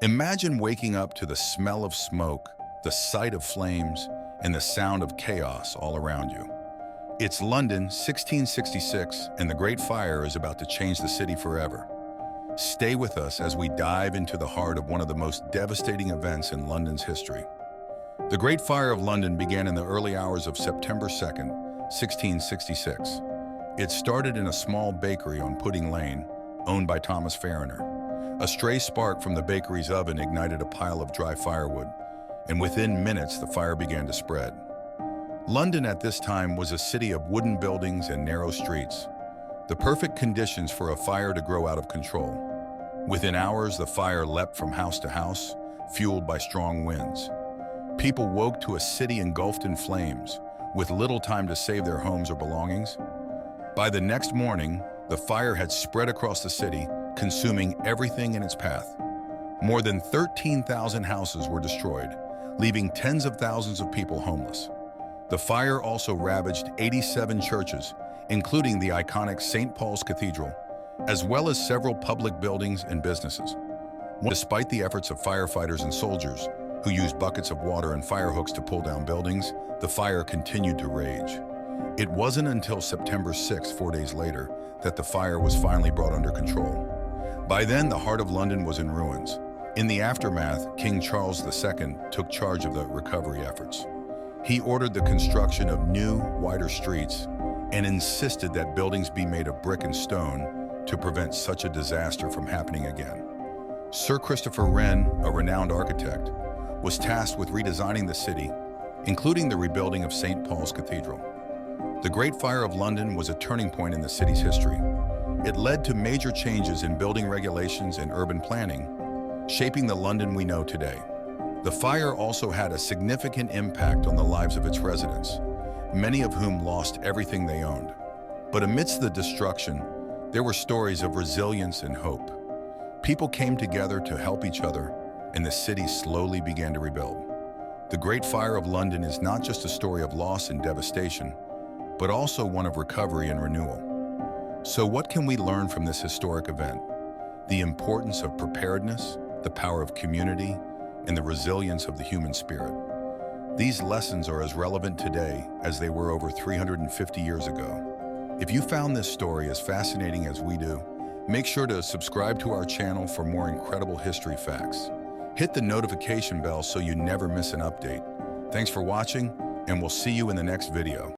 Imagine waking up to the smell of smoke, the sight of flames, and the sound of chaos all around you. It's London, 1666, and the Great Fire is about to change the city forever. Stay with us as we dive into the heart of one of the most devastating events in London's history. The Great Fire of London began in the early hours of September 2nd, 1666. It started in a small bakery on Pudding Lane, owned by Thomas Fariner. A stray spark from the bakery's oven ignited a pile of dry firewood, and within minutes the fire began to spread. London at this time was a city of wooden buildings and narrow streets, the perfect conditions for a fire to grow out of control. Within hours, the fire leapt from house to house, fueled by strong winds. People woke to a city engulfed in flames, with little time to save their homes or belongings. By the next morning, the fire had spread across the city, consuming everything in its path. More than 13,000 houses were destroyed, leaving tens of thousands of people homeless. The fire also ravaged 87 churches, including the iconic St. Paul's Cathedral, as well as several public buildings and businesses. Despite the efforts of firefighters and soldiers, who used buckets of water and fire hooks to pull down buildings, the fire continued to rage. It wasn't until September 6, 4 days later, that the fire was finally brought under control. By then, the heart of London was in ruins. In the aftermath, King Charles II took charge of the recovery efforts. He ordered the construction of new, wider streets and insisted that buildings be made of brick and stone to prevent such a disaster from happening again. Sir Christopher Wren, a renowned architect, was tasked with redesigning the city, including the rebuilding of St. Paul's Cathedral. The Great Fire of London was a turning point in the city's history. It led to major changes in building regulations and urban planning, shaping the London we know today. The fire also had a significant impact on the lives of its residents, many of whom lost everything they owned. But amidst the destruction, there were stories of resilience and hope. People came together to help each other, and the city slowly began to rebuild. The Great Fire of London is not just a story of loss and devastation, but also one of recovery and renewal. So what can we learn from this historic event? The importance of preparedness, the power of community, and the resilience of the human spirit. These lessons are as relevant today as they were over 350 years ago. If you found this story as fascinating as we do, make sure to subscribe to our channel for more incredible history facts. Hit the notification bell so you never miss an update. Thanks for watching, and we'll see you in the next video.